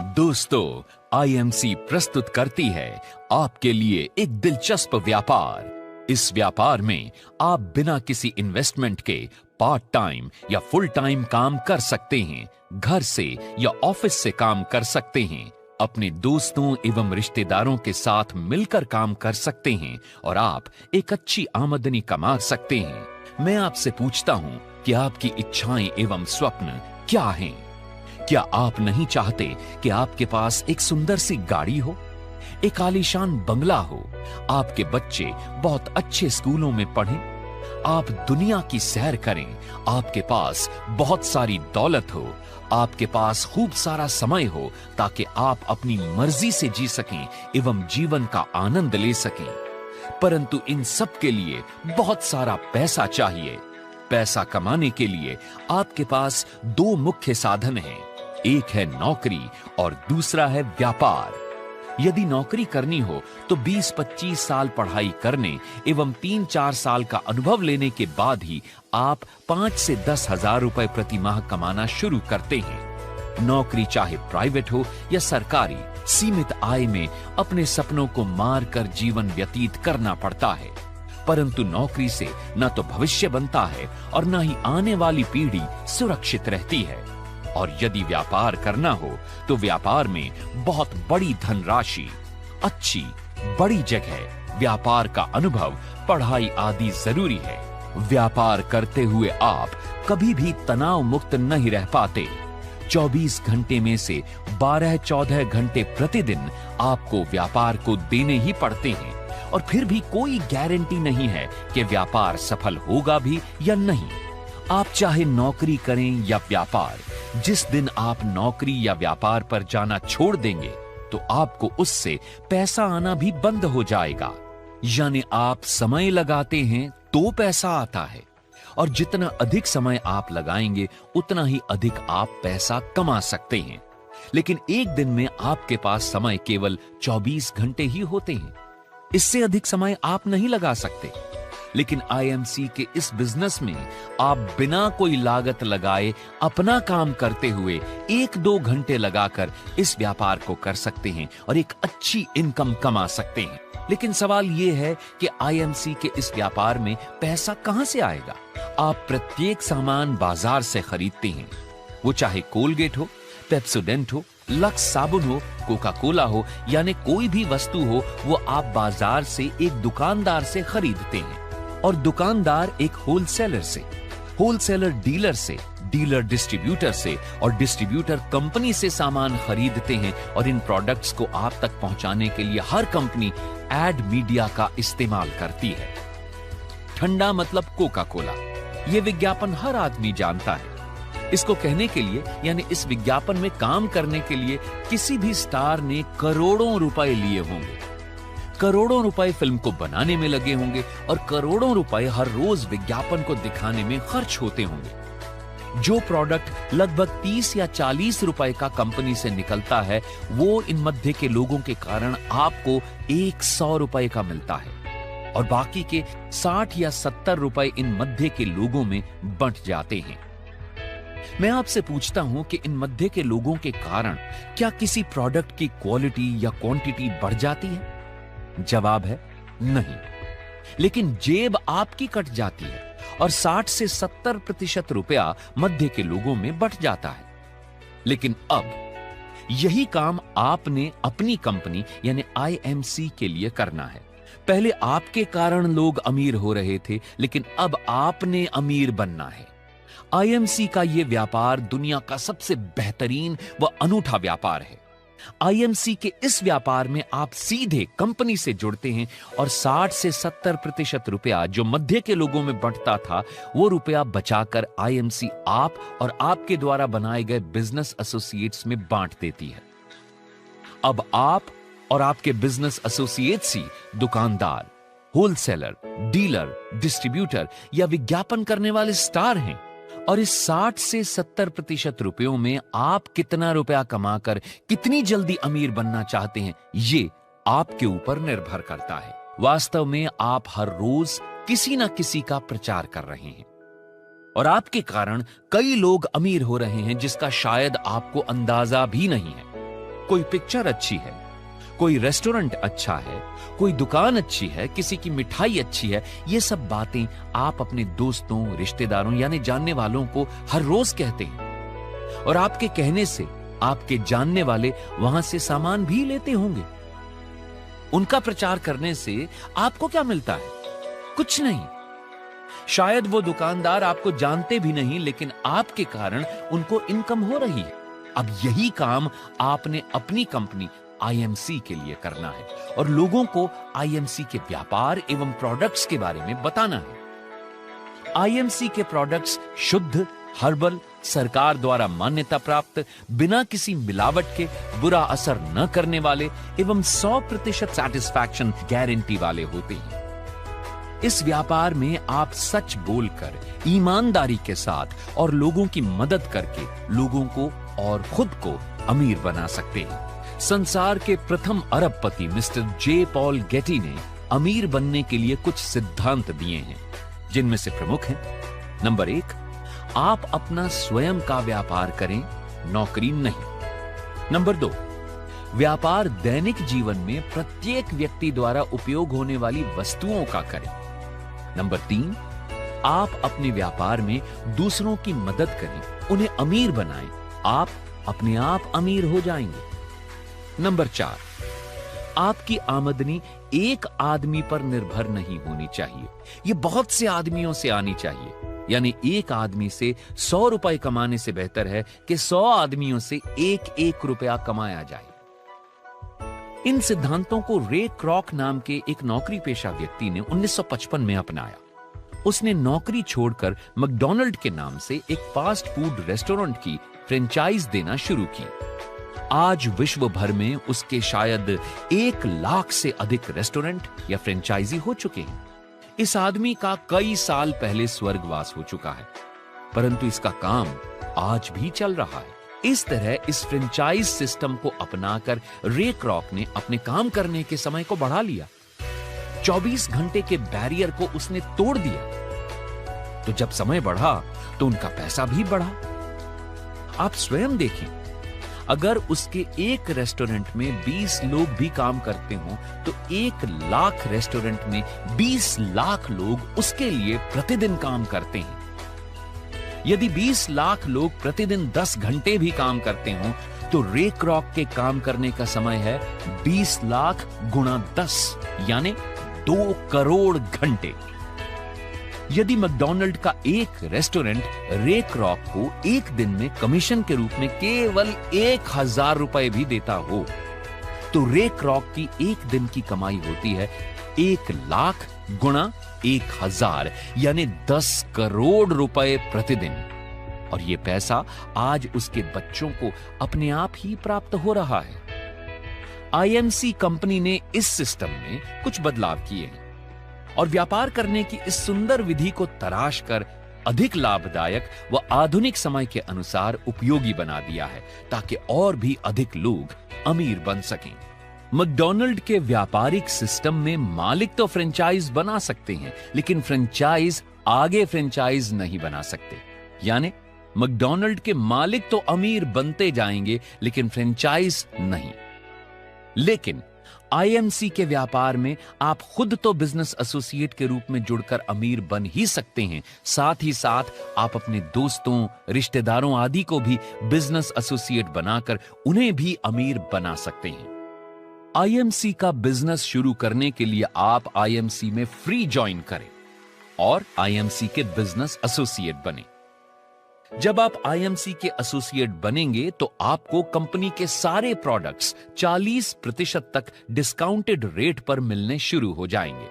दोस्तों, आईएमसी प्रस्तुत करती है आपके लिए एक दिलचस्प व्यापार। इस व्यापार में आप बिना किसी इन्वेस्टमेंट के पार्ट टाइम या फुल टाइम काम कर सकते हैं, घर से या ऑफिस से काम कर सकते हैं, अपने दोस्तों एवं रिश्तेदारों के साथ मिलकर काम कर सकते हैं और आप एक अच्छी आमदनी कमा सकते हैं। मैं आपसे पूछता हूं कि आपकी इच्छाएं एवं स्वप्न क्या हैं? क्या आप नहीं चाहते कि आपके पास एक सुंदर सी गाड़ी हो, एक आलीशान बंगला हो, आपके बच्चे बहुत अच्छे स्कूलों में पढ़ें, आप दुनिया की सैर करें, आपके पास बहुत सारी दौलत हो, आपके पास खूब सारा समय हो ताकि आप अपनी मर्जी से जी सकें एवं जीवन का आनंद ले सकें। परंतु इन सब के लिए बहुत सारा पैसा चाहिए। पैसा कमाने के लिए आपके पास दो मुख्य साधन हैं, एक है नौकरी और दूसरा है व्यापार। यदि नौकरी करनी हो तो 20-25 साल पढ़ाई करने एवं 3-4 साल का अनुभव लेने के बाद ही आप 5 से 10 हजार रुपए प्रति माह कमाना शुरू करते हैं। नौकरी चाहे प्राइवेट हो या सरकारी, सीमित आय में अपने सपनों को मार कर जीवन व्यतीत करना पड़ता है। परंतु नौकरी से न तो भविष्य बनता है और न ही आने वाली पीढ़ी सुरक्षित रहती है। और यदि व्यापार करना हो तो व्यापार में बहुत बड़ी धनराशि, अच्छी बड़ी जगह, व्यापार का अनुभव, पढ़ाई आदि जरूरी है। व्यापार करते हुए आप कभी भी तनाव मुक्त नहीं रह पाते। 24 घंटे में से 12-14 घंटे प्रतिदिन आपको व्यापार को देने ही पड़ते हैं और फिर भी कोई गारंटी नहीं है कि व्यापार सफल होगा भी या नहीं। आप चाहे नौकरी करें या व्यापार, जिस दिन आप नौकरी या व्यापार पर जाना छोड़ देंगे तो आपको उससे पैसा आना भी बंद हो जाएगा। यानी आप समय लगाते हैं तो पैसा आता है और जितना अधिक समय आप लगाएंगे उतना ही अधिक आप पैसा कमा सकते हैं। लेकिन एक दिन में आपके पास समय केवल 24 घंटे ही होते हैं, इससे अधिक समय आप नहीं लगा सकते। लेकिन आईएमसी के इस बिजनेस में आप बिना कोई लागत लगाए अपना काम करते हुए 1-2 घंटे लगाकर इस व्यापार को कर सकते हैं और एक अच्छी इनकम कमा सकते हैं। लेकिन सवाल यह है कि आईएमसी के इस व्यापार में पैसा कहां से आएगा? आप प्रत्येक सामान बाजार से खरीदते हैं, वो चाहे कोलगेट हो, पेप्सोडेंट हो, लक्स साबुन हो, कोका कोला हो, यानी कोई भी वस्तु हो, वो आप बाजार से एक दुकानदार से खरीदते हैं और दुकानदार एक होलसेलर से, होलसेलर डीलर से, डीलर डिस्ट्रीब्यूटर से और डिस्ट्रीब्यूटर कंपनी से सामान खरीदते हैं और इन प्रोडक्ट्स को आप तक पहुंचाने के लिए हर कंपनी एड मीडिया का इस्तेमाल करती है। ठंडा मतलब कोका कोला, यह विज्ञापन हर आदमी जानता है। इसको कहने के लिए यानी इस विज्ञापन में काम करने के लिए किसी भी स्टार ने करोड़ों रुपए लिए होंगे, करोड़ों रुपए फिल्म को बनाने में लगे होंगे और करोड़ों रुपए हर रोज विज्ञापन को दिखाने में खर्च होते होंगे। जो प्रोडक्ट लगभग 30 या 40 रुपए का कंपनी से निकलता है वो इन मध्य के लोगों के कारण आपको 100 रुपए का मिलता है और बाकी के 60 या 70 रुपए इन मध्य के लोगों में बंट जाते हैं। मैं आपसे पूछता हूं कि इन मध्य के लोगों के कारण क्या किसी प्रोडक्ट की क्वालिटी या क्वांटिटी बढ़ जाती है? जवाब है नहीं। लेकिन जेब आपकी कट जाती है और 60 से 70% रुपया मध्य के लोगों में बंट जाता है। लेकिन अब यही काम आपने अपनी कंपनी यानी आईएमसी के लिए करना है। पहले आपके कारण लोग अमीर हो रहे थे, लेकिन अब आपने अमीर बनना है। आईएमसी का यह व्यापार दुनिया का सबसे बेहतरीन व अनूठा व्यापार है। आईएमसी के इस व्यापार में आप सीधे कंपनी से जुड़ते हैं और 60 से 70% रुपया जो मध्य के लोगों में बंटता था वो रुपया बचाकर आईएमसी आप और आपके द्वारा बनाए गए बिजनेस एसोसिएट्स में बांट देती है। अब आप और आपके बिजनेस एसोसिएट्स ही दुकानदार, होलसेलर, डीलर, डिस्ट्रीब्यूटर या विज्ञापन करने वाले स्टार हैं और इस 60 से 70% रुपयों में आप कितना रुपया कमाकर कितनी जल्दी अमीर बनना चाहते हैं ये आपके ऊपर निर्भर करता है। वास्तव में आप हर रोज किसी ना किसी का प्रचार कर रहे हैं और आपके कारण कई लोग अमीर हो रहे हैं जिसका शायद आपको अंदाजा भी नहीं है। कोई पिक्चर अच्छी है, कोई रेस्टोरेंट अच्छा है, कोई दुकान अच्छी है, किसी की मिठाई अच्छी है, ये सब बातें आप अपने दोस्तों, रिश्तेदारों यानी जानने वालों को हर रोज कहते हैं और आपके कहने से आपके जानने वाले वहां से सामान भी लेते होंगे। उनका प्रचार करने से आपको क्या मिलता है? कुछ नहीं। शायद वो दुकानदार आपको जानते भी नहीं, लेकिन आपके कारण उनको इनकम हो रही है। अब यही काम आपने अपनी कंपनी आईएमसी के लिए करना है और लोगों को आईएमसी के व्यापार एवं प्रोडक्ट्स के बारे में बताना है। आईएमसी के प्रोडक्ट्स शुद्ध, हर्बल, सरकार द्वारा मान्यता प्राप्त, बिना किसी मिलावट के, बुरा असर न करने वाले एवं 100% सैटिस्फैक्शन गारंटी वाले होते हैं। इस व्यापार में आप सच बोलकर, ईमानदारी के साथ और लोगों की मदद करके लोगों को और खुद को अमीर बना सकते हैं। संसार के प्रथम अरबपति मिस्टर जे पॉल गेटी ने अमीर बनने के लिए कुछ सिद्धांत दिए हैं, जिनमें से प्रमुख हैं। नंबर 1, आप अपना स्वयं का व्यापार करें, नौकरी नहीं। नंबर 2, व्यापार दैनिक जीवन में प्रत्येक व्यक्ति द्वारा उपयोग होने वाली वस्तुओं का करें। नंबर 3, आप अपने व्यापार में दूसरों की मदद करें, उन्हें अमीर बनाएं, आप अपने आप अमीर हो जाएंगे। नंबर 4, आपकी आमदनी एक आदमी पर निर्भर नहीं होनी चाहिए, यह बहुत से आदमियों से आनी चाहिए। यानी एक आदमी से 100 रुपए कमाने से बेहतर है कि 100 आदमियों से 1-1 रुपया कमाया जाए। इन सिद्धांतों को रे क्रॉक नाम के एक नौकरी पेशा व्यक्ति ने 1955 में अपनाया। उसने नौकरी छोड़कर मैकडॉनल्ड के नाम से एक फास्ट फूड रेस्टोरेंट की फ्रेंचाइज देना शुरू की। आज विश्व भर में उसके शायद 1 लाख से अधिक रेस्टोरेंट या फ्रेंचाइजी हो चुके हैं। इस आदमी का कई साल पहले स्वर्गवास हो चुका है, परंतु इसका काम आज भी चल रहा है। इस तरह इस फ्रेंचाइज सिस्टम को अपनाकर रे क्रॉक ने अपने काम करने के समय को बढ़ा लिया। 24 घंटे के बैरियर को उसने तोड़ दिया। तो जब समय बढ़ा तो उनका पैसा भी बढ़ा। आप स्वयं देखें, अगर उसके एक रेस्टोरेंट में 20 लोग भी काम करते हों तो 1 लाख रेस्टोरेंट में 20 लाख लोग उसके लिए प्रतिदिन काम करते हैं। यदि 20 लाख लोग प्रतिदिन 10 घंटे भी काम करते हों तो रे क्रॉक के काम करने का समय है 20 लाख गुणा 10 यानी 2 करोड़ घंटे। यदि मैकडॉनल्ड का एक रेस्टोरेंट रे क्रॉक को एक दिन में कमीशन के रूप में केवल 1000 रुपए भी देता हो तो रे क्रॉक की एक दिन की कमाई होती है 1 लाख गुणा 1000 यानी 10 करोड़ रुपए प्रतिदिन। और यह पैसा आज उसके बच्चों को अपने आप ही प्राप्त हो रहा है। आईएमसी कंपनी ने इस सिस्टम में कुछ बदलाव किए हैं और व्यापार करने की इस सुंदर विधि को तराश कर अधिक लाभदायक व आधुनिक समय के अनुसार उपयोगी बना दिया है ताकि और भी अधिक लोग अमीर बन सकें। मैकडॉनल्ड के व्यापारिक सिस्टम में मालिक तो फ्रेंचाइज बना सकते हैं, लेकिन फ्रेंचाइज आगे फ्रेंचाइज नहीं बना सकते। यानी मैकडॉनल्ड के मालिक तो अमीर बनते जाएंगे लेकिन फ्रेंचाइज नहीं। लेकिन आईएमसी के व्यापार में आप खुद तो बिजनेस एसोसिएट के रूप में जुड़कर अमीर बन ही सकते हैं, साथ ही साथ आप अपने दोस्तों, रिश्तेदारों आदि को भी बिजनेस एसोसिएट बनाकर उन्हें भी अमीर बना सकते हैं। आईएमसी का बिजनेस शुरू करने के लिए आप आईएमसी में फ्री ज्वाइन करें और आईएमसी के बिजनेस एसोसिएट बने। जब आप आईएमसी के एसोसिएट बनेंगे तो आपको कंपनी के सारे प्रोडक्ट्स 40% तक डिस्काउंटेड रेट पर मिलने शुरू हो जाएंगे।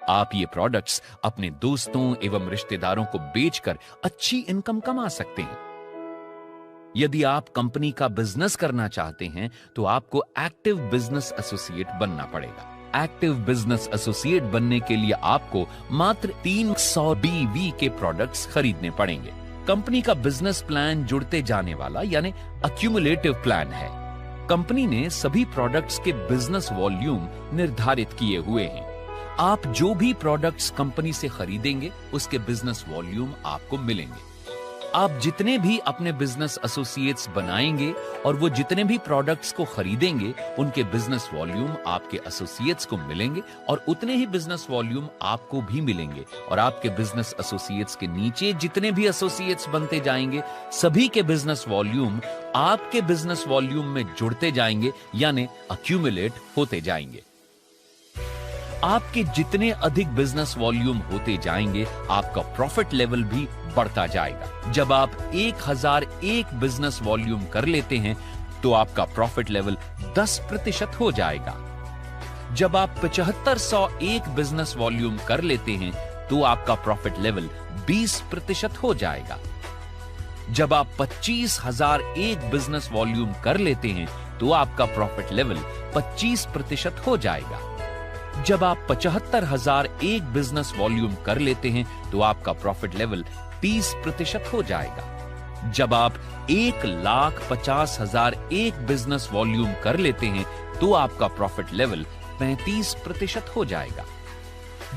आप ये प्रोडक्ट्स अपने दोस्तों एवं रिश्तेदारों को बेचकर अच्छी इनकम कमा सकते हैं। यदि आप कंपनी का बिजनेस करना चाहते हैं तो आपको एक्टिव बिजनेस एसोसिएट बनना पड़ेगा। एक्टिव बिजनेस एसोसिएट बनने के लिए आपको मात्र 300 BV के प्रोडक्ट्स खरीदने पड़ेंगे। कंपनी का बिजनेस प्लान जुड़ते जाने वाला यानी अक्यूमुलेटिव प्लान है। कंपनी ने सभी प्रोडक्ट्स के बिजनेस वॉल्यूम निर्धारित किए हुए हैं। आप जो भी प्रोडक्ट्स कंपनी से खरीदेंगे उसके बिजनेस वॉल्यूम आपको मिलेंगे। आप जितने भी अपने बिजनेस एसोसिएट्स बनाएंगे और वो जितने भी प्रोडक्ट्स को खरीदेंगे, उनके बिजनेस वॉल्यूम आपके एसोसिएट्स को मिलेंगे और उतने ही बिजनेस वॉल्यूम आपको भी मिलेंगे। और आपके बिजनेस एसोसिएट्स के नीचे जितने भी एसोसिएट्स बनते जाएंगे, सभी के बिजनेस वॉल्यूम आपके बिजनेस वॉल्यूम में जुड़ते जाएंगे, यानी अक्यूमुलेट होते जाएंगे। आपके जितने अधिक बिजनेस वॉल्यूम होते जाएंगे, आपका प्रॉफिट लेवल भी बढ़ता जाएगा। जब आप 1001 बिजनेस वॉल्यूम कर लेते हैं तो आपका प्रॉफिट लेवल 10% हो जाएगा। जब आप 7501 बिजनेस वॉल्यूम कर लेते हैं तो आपका प्रॉफिट लेवल 20% हो जाएगा। जब आप 25001 बिजनेस वॉल्यूम कर लेते हैं तो आपका प्रॉफिट लेवल 25% हो जाएगा। जब आप 75001 बिजनेस वॉल्यूम कर लेते हैं तो आपका प्रॉफिट लेवल 30% हो जाएगा। जब आप 1,50,001 बिजनेस वॉल्यूम कर लेते हैं तो आपका प्रॉफिट लेवल 35% हो जाएगा।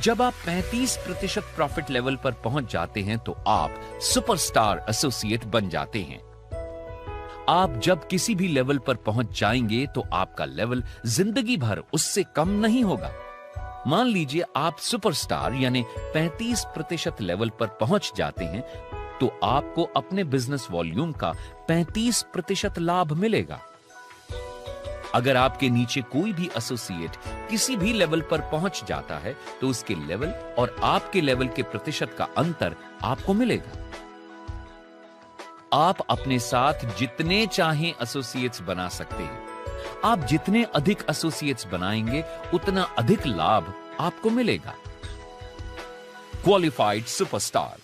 जब आप 35% प्रॉफिट लेवल पर पहुंच जाते हैं तो आप सुपरस्टार एसोसिएट बन जाते हैं। आप जब किसी भी लेवल पर पहुंच जाएंगे तो आपका लेवल जिंदगी भर उससे कम नहीं होगा। मान लीजिए आप सुपरस्टार यानी 35% लेवल पर पहुंच जाते हैं तो आपको अपने बिजनेस वॉल्यूम का 35% लाभ मिलेगा। अगर आपके नीचे कोई भी एसोसिएट किसी भी लेवल पर पहुंच जाता है तो उसके लेवल और आपके लेवल के प्रतिशत का अंतर आपको मिलेगा। आप अपने साथ जितने चाहें एसोसिएट्स बना सकते हैं। आप जितने अधिक एसोसिएट्स बनाएंगे उतना अधिक लाभ आपको मिलेगा। Qualified superstar.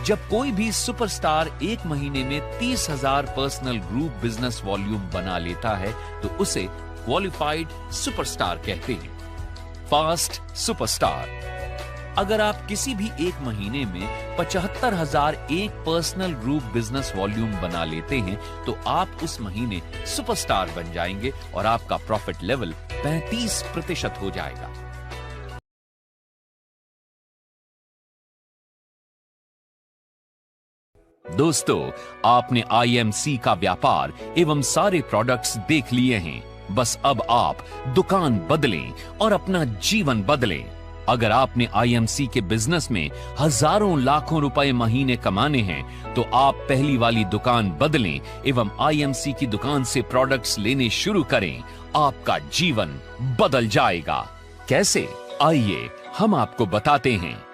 जब कोई भी सुपरस्टार एक महीने में 30,000 पर्सनल ग्रुप बिजनेस वॉल्यूम बना लेता है तो उसे क्वालिफाइड सुपरस्टार कहते हैं। Fast superstar. अगर आप किसी भी एक महीने में 75,001 पर्सनल ग्रुप बिजनेस वॉल्यूम बना लेते हैं तो आप उस महीने सुपरस्टार बन जाएंगे और आपका प्रॉफिट लेवल 35% हो जाएगा। दोस्तों, आपने आईएमसी का व्यापार एवं सारे प्रोडक्ट्स देख लिए हैं। बस अब आप दुकान बदलें और अपना जीवन बदलें। अगर आपने आईएमसी के बिजनेस में हजारों लाखों रुपए महीने कमाने हैं तो आप पहली वाली दुकान बदलें एवं आईएमसी की दुकान से प्रोडक्ट्स लेने शुरू करें। आपका जीवन बदल जाएगा। कैसे? आइए हम आपको बताते हैं।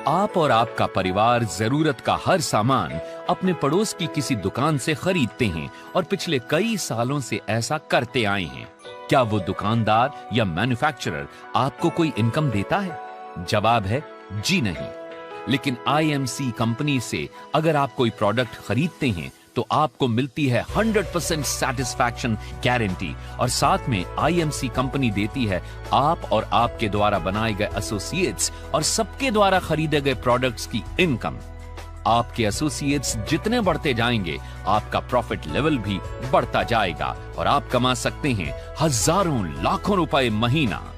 आप और आपका परिवार जरूरत का हर सामान अपने पड़ोस की किसी दुकान से खरीदते हैं और पिछले कई सालों से ऐसा करते आए हैं। क्या वो दुकानदार या मैन्युफैक्चरर आपको कोई इनकम देता है? जवाब है जी नहीं। लेकिन आईएमसी कंपनी से अगर आप कोई प्रोडक्ट खरीदते हैं तो आपको मिलती है 100% सैटिस्फैक्शन गारंटी और साथ में आईएमसी कंपनी देती है आप और आपके द्वारा बनाए गए एसोसिएट्स और सबके द्वारा खरीदे गए प्रोडक्ट्स की इनकम। आपके एसोसिएट्स जितने बढ़ते जाएंगे आपका प्रॉफिट लेवल भी बढ़ता जाएगा और आप कमा सकते हैं हजारों लाखों रुपए महीना।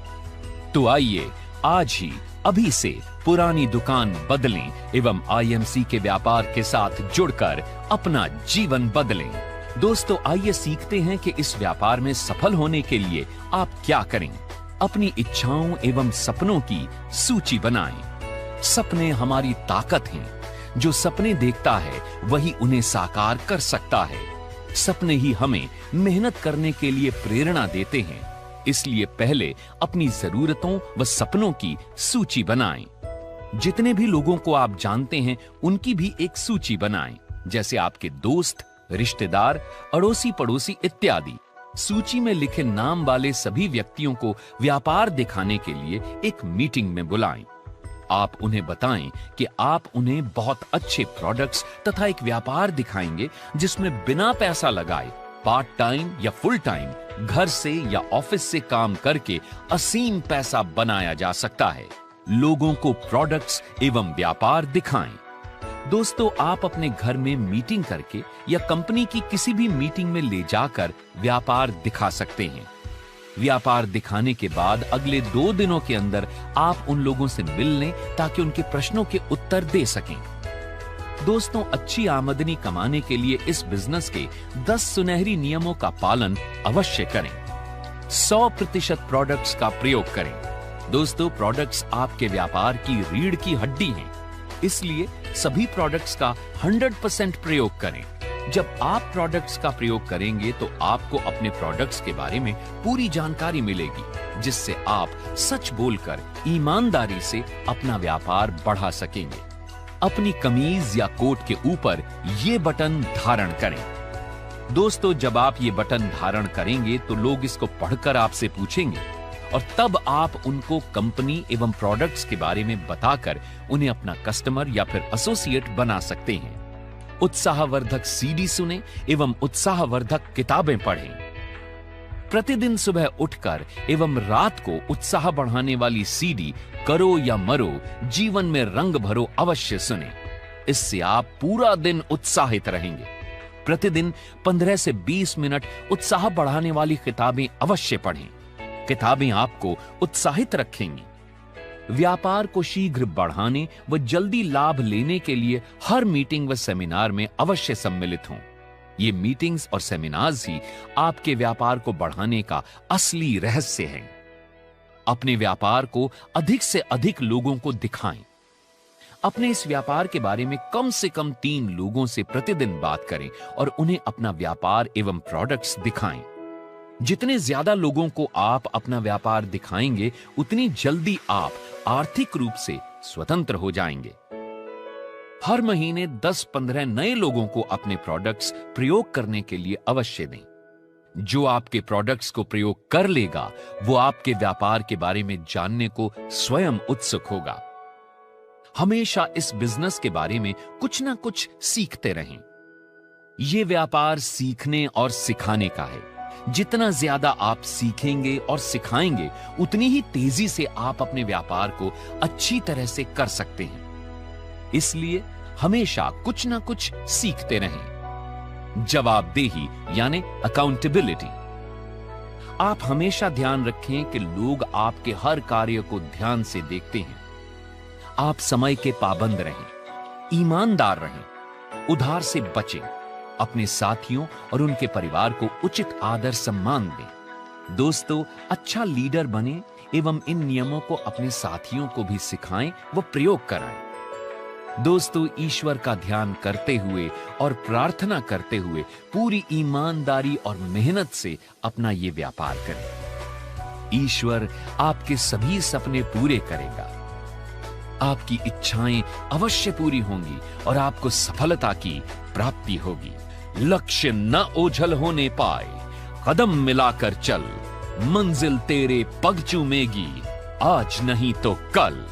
तो आइए आज ही अभी से पुरानी दुकान बदलें एवं आईएमसी के व्यापार के साथ जुड़कर अपना जीवन बदलें। दोस्तों, आइए सीखते हैं कि इस व्यापार में सफल होने के लिए आप क्या करें। अपनी इच्छाओं एवं सपनों की सूची बनाएं। सपने हमारी ताकत हैं। जो सपने देखता है वही उन्हें साकार कर सकता है। सपने ही हमें मेहनत करने के लिए प्रेरणा देते हैं। इसलिए पहले अपनी जरूरतों व सपनों की सूची बनाएं। जितने भी लोगों को आप जानते हैं उनकी भी एक सूची बनाएं, जैसे आपके दोस्त, रिश्तेदार, अड़ोसी पड़ोसी इत्यादि। सूची में लिखे नाम वाले सभी व्यक्तियों को व्यापार दिखाने के लिए एक मीटिंग में बुलाएं। आप उन्हें बताएं कि आप उन्हें बहुत अच्छे प्रोडक्ट्स तथा एक व्यापार दिखाएंगे जिसमें बिना पैसा लगाए पार्ट टाइम या फुल टाइम घर से या ऑफिस से काम करके असीम पैसा बनाया जा सकता है। लोगों को प्रोडक्ट्स एवं व्यापार दिखाएं। दोस्तों, आप अपने घर में मीटिंग करके या कंपनी की किसी भी मीटिंग में ले जाकर व्यापार दिखा सकते हैं। व्यापार दिखाने के बाद अगले 2 दिनों के अंदर आप उन लोगों से मिल लें ताकि उनके प्रश्नों के उत्तर दे सकें। दोस्तों, अच्छी आमदनी कमाने के लिए इस बिजनेस के 10 सुनहरी नियमों का पालन अवश्य करें। 100% प्रोडक्ट्स का प्रयोग करें। दोस्तों, प्रोडक्ट्स आपके व्यापार की रीढ़ की हड्डी हैं, इसलिए सभी प्रोडक्ट्स का 100% प्रयोग करें। जब आप प्रोडक्ट्स का प्रयोग करेंगे तो आपको अपने प्रोडक्ट्स के बारे में पूरी जानकारी मिलेगी, जिससे आप सच बोलकर ईमानदारी से अपना व्यापार बढ़ा सकेंगे। अपनी कमीज या कोट के ऊपर ये बटन धारण करें। दोस्तों, जब आप ये बटन धारण करेंगे तो लोग इसको पढ़कर आपसे पूछेंगे और तब आप उनको कंपनी एवं प्रोडक्ट्स के बारे में बताकर उन्हें अपना कस्टमर या फिर एसोसिएट बना सकते हैं। उत्साहवर्धक सीडी सुने एवं उत्साहवर्धक किताबें पढ़ें। प्रतिदिन सुबह उठकर एवं रात को उत्साह बढ़ाने वाली सीडी करो या मरो, जीवन में रंग भरो अवश्य सुने। इससे आप पूरा दिन उत्साहित रहेंगे। प्रतिदिन 15 से 20 मिनट उत्साह बढ़ाने वाली किताबें अवश्य पढ़ें। किताबें आपको उत्साहित रखेंगी। व्यापार को शीघ्र बढ़ाने व जल्दी लाभ लेने के लिए हर मीटिंग व सेमिनार में अवश्य सम्मिलित हों। ये मीटिंग्स और सेमिनार्स ही आपके व्यापार को बढ़ाने का असली रहस्य है। अपने व्यापार को अधिक से अधिक लोगों को दिखाएं। अपने इस व्यापार के बारे में कम से कम 3 लोगों से प्रतिदिन बात करें और उन्हें अपना व्यापार एवं प्रोडक्ट्स दिखाएं। जितने ज्यादा लोगों को आप अपना व्यापार दिखाएंगे, उतनी जल्दी आप आर्थिक रूप से स्वतंत्र हो जाएंगे। हर महीने 10-15 नए लोगों को अपने प्रोडक्ट्स प्रयोग करने के लिए अवश्य दें। जो आपके प्रोडक्ट्स को प्रयोग कर लेगा, वो आपके व्यापार के बारे में जानने को स्वयं उत्सुक होगा। हमेशा इस बिजनेस के बारे में कुछ ना कुछ सीखते रहें। यह व्यापार सीखने और सिखाने का है। जितना ज्यादा आप सीखेंगे और सिखाएंगे, उतनी ही तेजी से आप अपने व्यापार को अच्छी तरह से कर सकते हैं। इसलिए हमेशा कुछ ना कुछ सीखते रहें। जवाबदेही यानी अकाउंटेबिलिटी। आप हमेशा ध्यान रखें कि लोग आपके हर कार्य को ध्यान से देखते हैं। आप समय के पाबंद रहें, ईमानदार रहें, उधार से बचें, अपने साथियों और उनके परिवार को उचित आदर सम्मान दें। दोस्तों, अच्छा लीडर बने एवं इन नियमों को अपने साथियों को भी सिखाएं व प्रयोग कराएं। दोस्तों, ईश्वर का ध्यान करते हुए और प्रार्थना करते हुए पूरी ईमानदारी और मेहनत से अपना ये व्यापार करें। ईश्वर आपके सभी सपने पूरे करेगा। आपकी इच्छाएं अवश्य पूरी होंगी और आपको सफलता की प्राप्ति होगी। लक्ष्य न ओझल होने पाए, कदम मिलाकर चल, मंजिल तेरे पग चूमेगी, आज नहीं तो कल।